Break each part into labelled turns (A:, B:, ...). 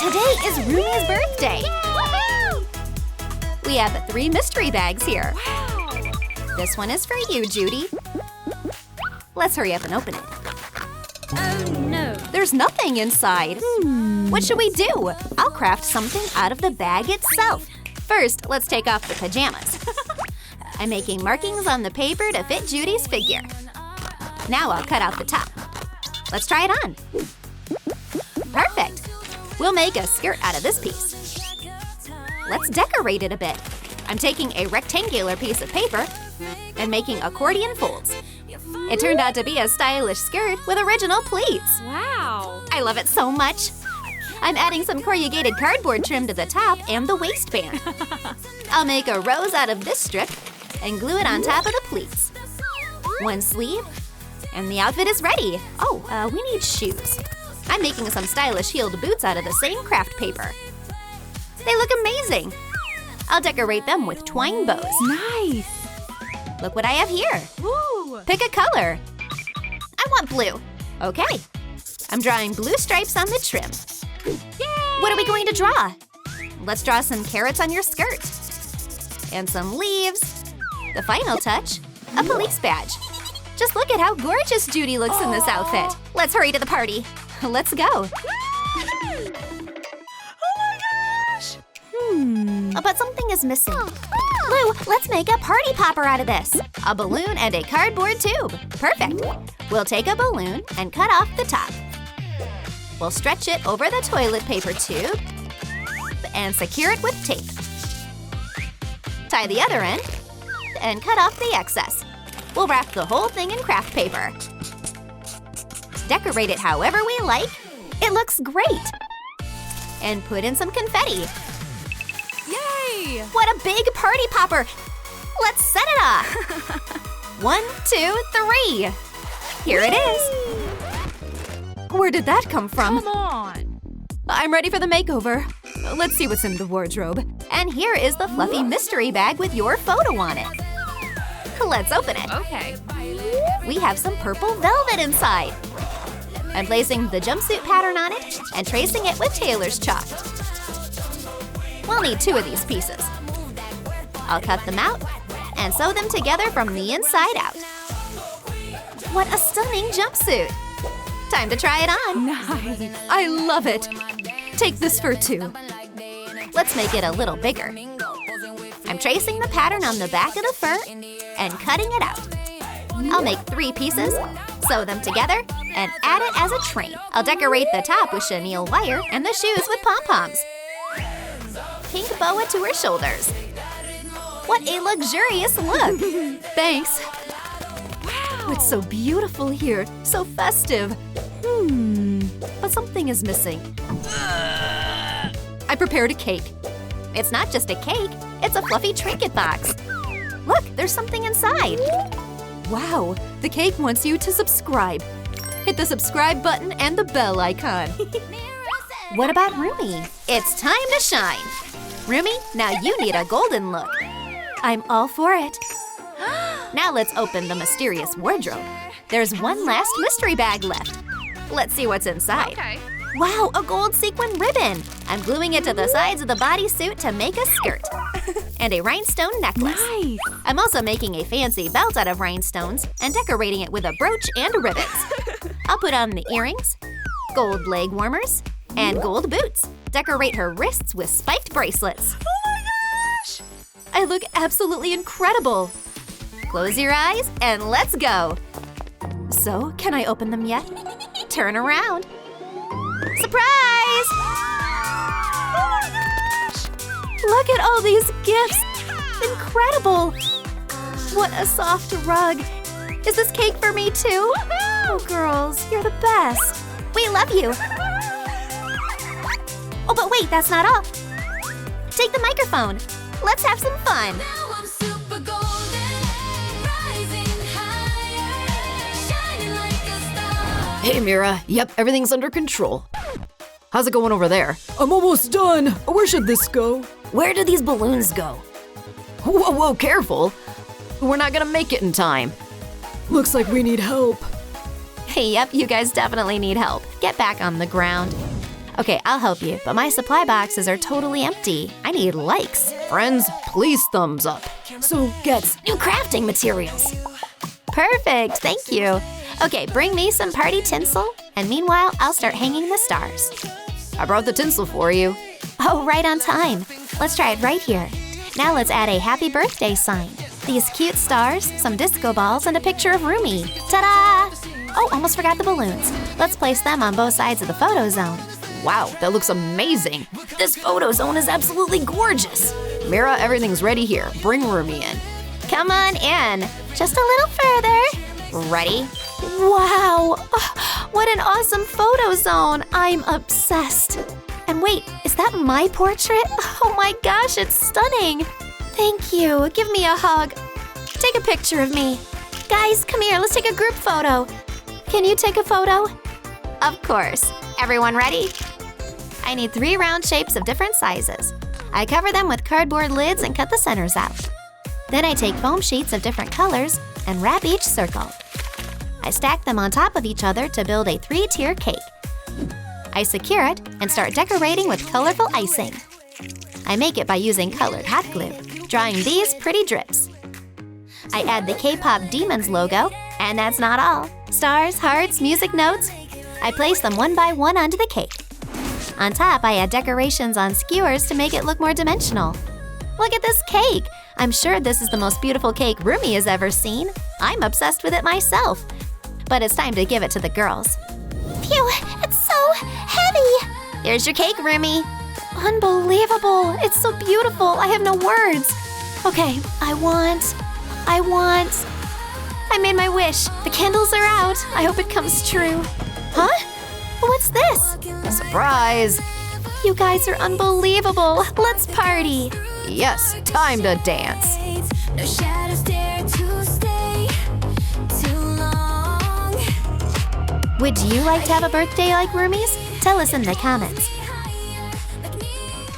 A: Today is Rumi's birthday! We have 3 mystery bags here. Wow. This one is for you, Judy. Let's hurry up and open it.
B: Oh no!
A: There's nothing inside. What should we do? I'll craft something out of the bag itself. First, let's take off the pajamas. I'm making markings on the paper to fit Judy's figure. Now I'll cut out the top. Let's try it on. Perfect! We'll make a skirt out of this piece. Let's decorate it a bit. I'm taking a rectangular piece of paper and making accordion folds. It turned out to be a stylish skirt with original pleats.
B: Wow!
A: I love it so much. I'm adding some corrugated cardboard trim to the top and the waistband. I'll make a rose out of this strip and glue it on top of the pleats. One sleeve, and the outfit is ready. Oh, we need shoes. I'm making some stylish heeled boots out of the same craft paper. They look amazing. I'll decorate them with twine bows.
B: Nice!
A: Look what I have here.
B: Woo!
A: Pick a color. I want blue. Okay. I'm drawing blue stripes on the trim.
B: Yay!
A: What are we going to draw? Let's draw some carrots on your skirt. And some leaves. The final touch, a police badge. Just look at how gorgeous Judy looks in this outfit. Let's hurry to the party. Let's go.
B: Oh my gosh!
A: But something is missing. Lou, let's make a party popper out of this. A balloon and a cardboard tube. Perfect. We'll take a balloon and cut off the top. We'll stretch it over the toilet paper tube and secure it with tape. Tie the other end and cut off the excess. We'll wrap the whole thing in craft paper. Decorate it however we like. It looks great. And put in some confetti.
B: Yay!
A: What a big party popper! Let's set it off! 1, 2, 3! Here it is! Where did that come from?
B: Come on!
A: I'm ready for the makeover. Let's see what's in the wardrobe. And here is the fluffy mystery bag with your photo on it. Let's open it.
B: Okay.
A: We have some purple velvet inside. I'm placing the jumpsuit pattern on it and tracing it with tailor's chalk. We'll need 2 of these pieces. I'll cut them out and sew them together from the inside out. What a stunning jumpsuit! Time to try it on.
B: Nice!
A: I love it. Take this fur too. Let's make it a little bigger. I'm tracing the pattern on the back of the fur and cutting it out. I'll make 3 pieces, sew them together, and add it as a train. I'll decorate the top with chenille wire and the shoes with pom-poms. Pink boa to her shoulders. What a luxurious look! Thanks. Wow, it's so beautiful here, so festive. But something is missing. I prepared a cake. It's not just a cake, it's a fluffy trinket box. Look, there's something inside. Wow, the cake wants you to subscribe. Hit the subscribe button and the bell icon. What about Roomie? It's time to shine. Roomie, now you need a golden look. I'm all for it. Now let's open the mysterious wardrobe. There's one last mystery bag left. Let's see what's inside.
B: Okay.
A: Wow, a gold sequin ribbon! I'm gluing it to the sides of the bodysuit to make a skirt. And a rhinestone necklace.
B: Nice!
A: I'm also making a fancy belt out of rhinestones and decorating it with a brooch and ribbons. I'll put on the earrings, gold leg warmers, and gold boots. Decorate her wrists with spiked bracelets.
B: Oh my gosh!
A: I look absolutely incredible! Close your eyes and let's go! So, can I open them yet? Turn around. Surprise!
B: Oh my gosh!
A: Look at all these gifts! Incredible! What a soft rug! Is this cake for me too? Oh, girls, you're the best! We love you! Oh, but wait, that's not all! Take the microphone! Let's have some fun!
C: Hey, Mera. Yep, everything's under control. How's it going over there? I'm almost done. Where should this go? Where do these balloons go? Whoa, whoa, careful. We're not gonna make it in time. Looks like we need help.
A: Hey, yep, you guys definitely need help. Get back on the ground. Okay, I'll help you, but my supply boxes are totally empty. I need likes.
C: Friends, please thumbs up. So gets
A: New crafting materials. Perfect, thank you. Okay, bring me some party tinsel, and meanwhile, I'll start hanging the stars.
C: I brought the tinsel for you.
A: Oh, right on time. Let's try it right here. Now let's add a happy birthday sign. These cute stars, some disco balls, and a picture of Rumi. Ta-da! Oh, almost forgot the balloons. Let's place them on both sides of the photo zone.
C: Wow, that looks amazing.
A: This photo zone is absolutely gorgeous.
C: Mera, everything's ready here. Bring Roomie in.
A: Come on in. Just a little further. Ready? Wow, what an awesome photo zone. I'm obsessed. And wait, is that my portrait? Oh my gosh, it's stunning. Thank you. Give me a hug. Take a picture of me. Guys, come here. Let's take a group photo. Can you take a photo? Of course. Everyone ready? I need 3 round shapes of different sizes. I cover them with cardboard lids and cut the centers out. Then I take foam sheets of different colors and wrap each circle. I stack them on top of each other to build a 3-tier cake. I secure it and start decorating with colorful icing. I make it by using colored hot glue, drawing these pretty drips. I add the Kpop Demons logo, and that's not all. Stars, hearts, music notes. I place them one by one onto the cake. On top, I add decorations on skewers to make it look more dimensional. Look at this cake! I'm sure this is the most beautiful cake Roomie has ever seen. I'm obsessed with it myself. But it's time to give it to the girls. Phew, it's so heavy! Here's your cake, Roomie. Unbelievable! It's so beautiful, I have no words. Okay, I made my wish. The candles are out. I hope it comes true. Huh? What's this?
C: A surprise.
A: You guys are unbelievable. Let's party.
C: Yes, time to dance.
B: No shadows dare to stay too long.
A: Would you like to have a birthday like Roomie's? Tell us in the comments.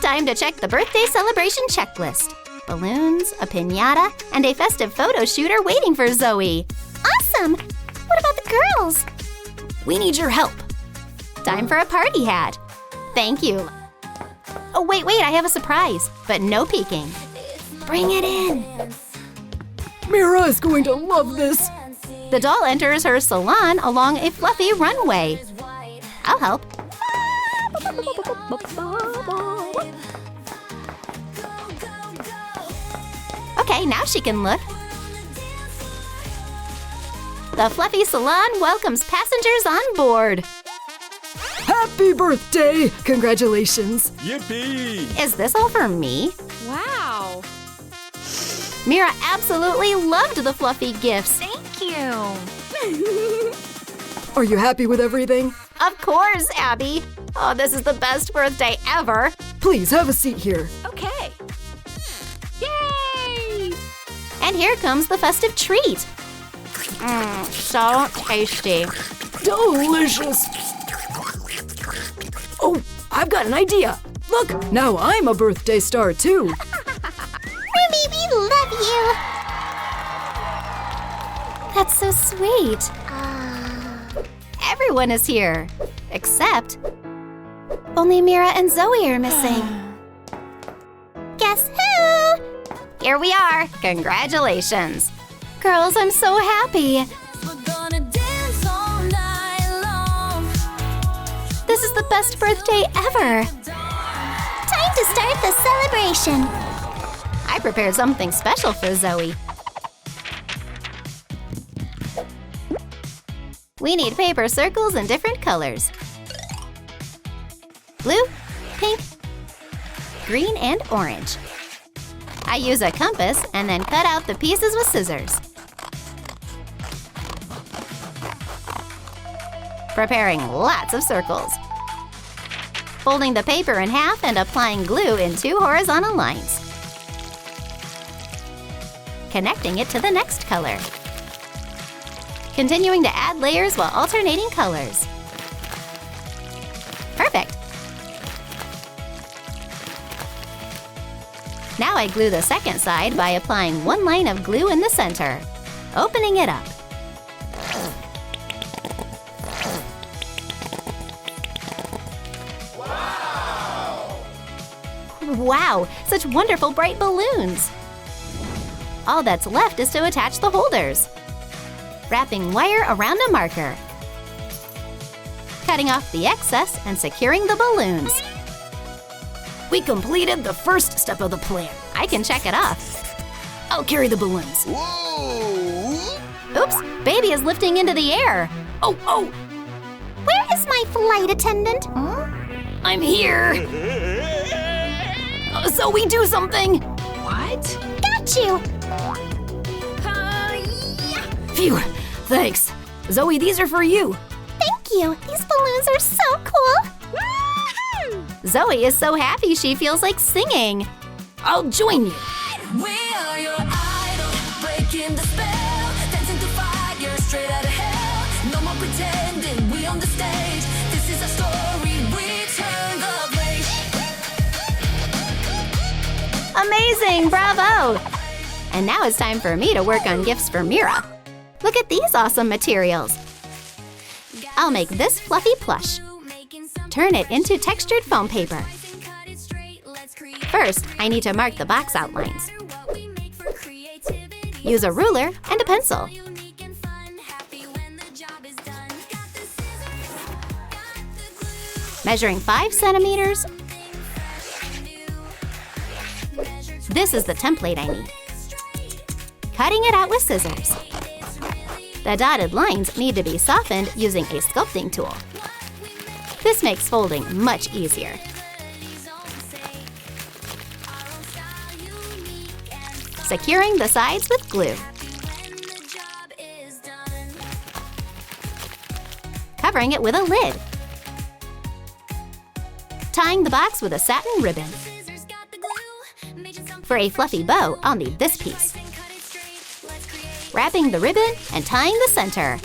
A: Time to check the birthday celebration checklist. Balloons, a piñata, and a festive photo shoot are waiting for Zoe. Awesome! What about the girls?
C: We need your help.
A: Time for a party hat. Thank you. Oh, wait, I have a surprise, but no peeking. Bring it in.
C: Mera is going to love this.
A: The doll enters her salon along a fluffy runway. I'll help. Okay, now she can look. The fluffy salon welcomes passengers on board.
C: Happy birthday! Congratulations.
D: Yippee!
A: Is this all for me?
B: Wow.
A: Mera absolutely loved the fluffy gifts.
B: Thank you.
C: Are you happy with everything?
A: Of course, Abby. Oh, this is the best birthday ever.
C: Please have a seat here.
B: Okay. Yay!
A: And here comes the festive treat. So tasty.
C: Delicious. Oh, I've got an idea. Look, now I'm a birthday star too.
A: Roomie, we love you. That's so sweet. Everyone is here, except only Mera and Zoe are missing. Guess who? Here we are. Congratulations. Girls, I'm so happy.
B: We're gonna dance all night long.
A: This is the best birthday ever. Time to start the celebration. I prepared something special for Zoe. We need paper circles in different colors. Blue, pink, green, and orange. I use a compass and then cut out the pieces with scissors. Preparing lots of circles. Folding the paper in half and applying glue in 2 horizontal lines. Connecting it to the next color. Continuing to add layers while alternating colors. Perfect. Now I glue the second side by applying 1 line of glue in the center, opening it up. Wow, such wonderful bright balloons! All that's left is to attach the holders. Wrapping wire around a marker. Cutting off the excess and securing the balloons.
C: We completed the first step of the plan.
A: I can check it off.
C: I'll carry the balloons.
A: Oops, baby is lifting into the air.
C: Oh!
A: Where is my flight attendant?
C: I'm here! Zoe, do something!
B: What?
A: Got you!
C: Phew, thanks. Zoe, these are for you.
A: Thank you. These balloons are so cool. Zoe is so happy she feels like singing.
C: I'll join you.
B: We are your idol, breaking the spell, dancing through fire, straight out of hell. No more pretending, we on the stage. This is our story, we turn the page.
A: Amazing, bravo! And now it's time for me to work on gifts for Mera. Look at these awesome materials. I'll make this fluffy plush. Turn it into textured foam paper. First, I need to mark the box outlines. Use a ruler and a pencil. Measuring 5 centimeters. This is the template I need. Cutting it out with scissors. The dotted lines need to be softened using a sculpting tool. This makes folding much easier. Securing the sides with glue. Covering it with a lid. Tying the box with a satin ribbon. For a fluffy bow, I'll need this piece. Wrapping the ribbon and tying the center.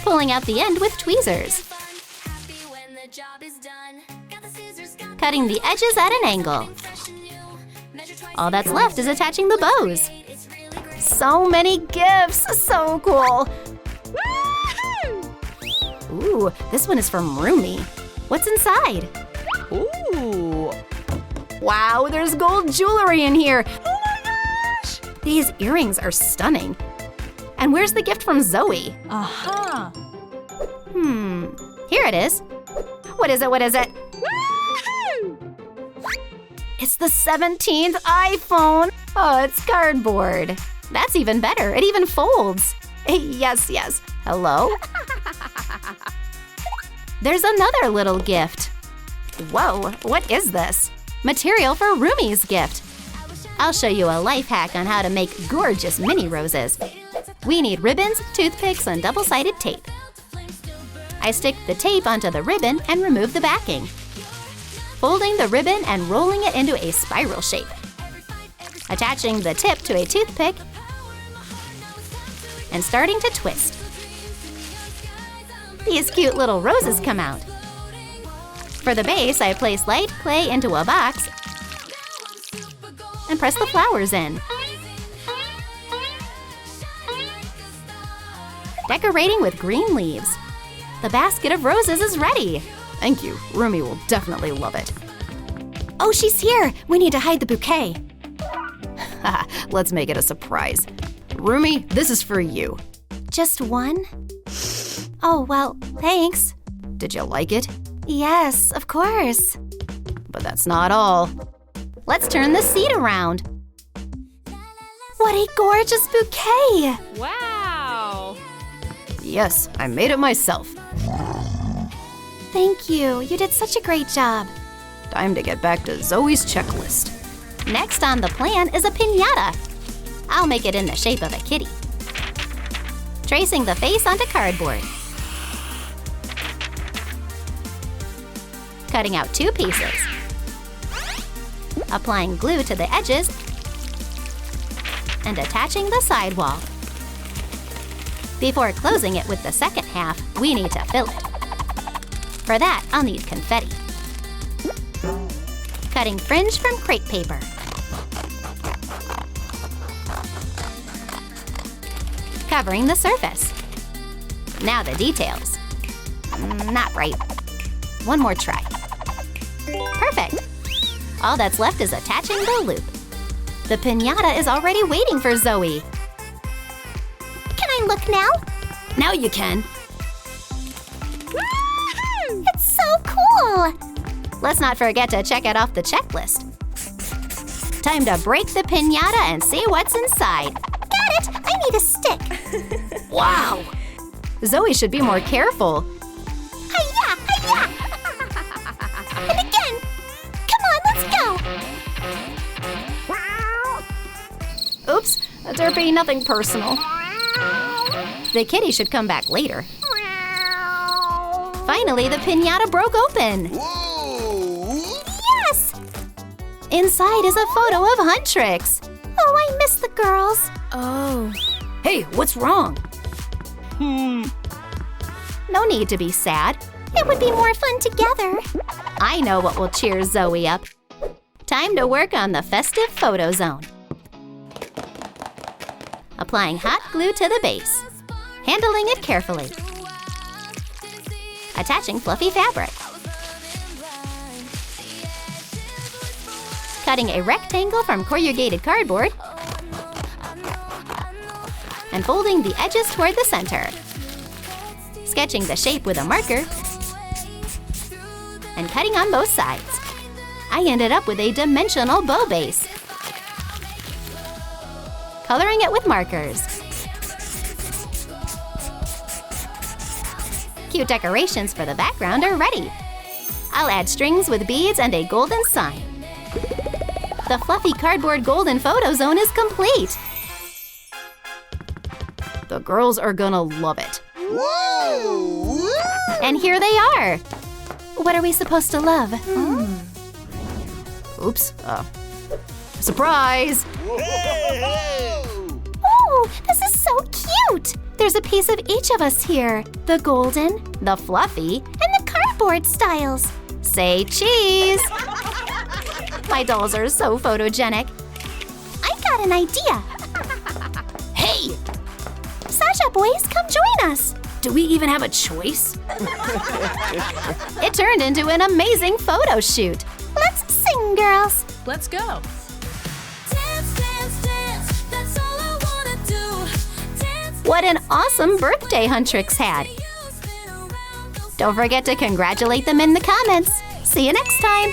A: Pulling out the end with tweezers. Cutting the edges at an angle. All that's left is attaching the bows. So many gifts! So cool! Ooh, this one is from Rumi. What's inside? Ooh! Wow, there's gold jewelry in here! Oh my gosh! These earrings are stunning. And where's the gift from Zoe?
B: Aha!
A: Here it is. What is it? What is it? It's the 17th iPhone. Oh, it's cardboard. That's even better. It even folds. Yes, yes. Hello? There's another little gift. Whoa, what is this? Material for Rumi's gift. I'll show you a life hack on how to make gorgeous mini roses. We need ribbons, toothpicks, and double-sided tape. I stick the tape onto the ribbon and remove the backing. Folding the ribbon and rolling it into a spiral shape. Attaching the tip to a toothpick and starting to twist. These cute little roses come out. For the base, I place light clay into a box and press the flowers in. Decorating with green leaves. The basket of roses is ready.
C: Thank you. Roomie will definitely love it.
A: Oh, she's here. We need to hide the bouquet.
C: Let's make it a surprise. Roomie, this is for you.
A: Just one? Oh, well, thanks.
C: Did you like it?
A: Yes, of course.
C: But that's not all.
A: Let's turn the seat around. What a gorgeous bouquet!
B: Wow!
C: Yes, I made it myself.
A: Thank you. You did such a great job.
C: Time to get back to Zoe's checklist.
A: Next on the plan is a piñata. I'll make it in the shape of a kitty. Tracing the face onto cardboard. Cutting out 2 pieces. Applying glue to the edges and attaching the sidewall. Before closing it with the second half, we need to fill it. For that, I'll need confetti. Cutting fringe from crepe paper. Covering the surface. Now the details. Not right. One more try. Perfect. All that's left is attaching the loop. The piñata is already waiting for Zoe.
D: Can I look now?
C: Now you can.
D: It's so cool!
A: Let's not forget to check it off the checklist. Time to break the piñata and see what's inside.
D: Got it! I need a stick.
C: Wow!
A: Zoe should be more careful.
D: Hi-ya! Hi-ya! And again! Come on, let's go!
A: Oops, Derpy, nothing personal. The kitty should come back later. Finally, the piñata broke open.
D: Yes!
A: Inside is a photo of Huntrix.
D: Oh, I miss the girls.
C: Oh. Hey, what's wrong?
A: No need to be sad.
D: It would be more fun together.
A: I know what will cheer Zoe up. Time to work on the festive photo zone. Applying hot glue to the base. Handling it carefully. Attaching fluffy fabric. Cutting a rectangle from corrugated cardboard. And folding the edges toward the center. Sketching the shape with a marker. And cutting on both sides. I ended up with a dimensional bow base. Coloring it with markers. Cute decorations for the background are ready. I'll add strings with beads and a golden sign. The fluffy cardboard golden photo zone is complete.
C: The girls are gonna love it.
B: Whoa!
A: And here they are. What are we supposed to love?
C: Oops. Surprise!
D: Oh, this is so cute!
A: There's a piece of each of us here. The golden, the fluffy,
D: And the cardboard styles.
A: say cheese. My dolls are so photogenic.
D: I got an idea.
C: Hey!
D: Sasha, boys, come join us.
C: Do we even have a choice?
A: It turned into an amazing photo shoot.
D: Let's sing, girls.
C: Let's go.
B: Dance, dance, dance, that's all I wanna do. Dance,
A: What an awesome birthday Huntrix had.
B: you spin around, go
A: Don't forget to congratulate them in the comments. See you next time.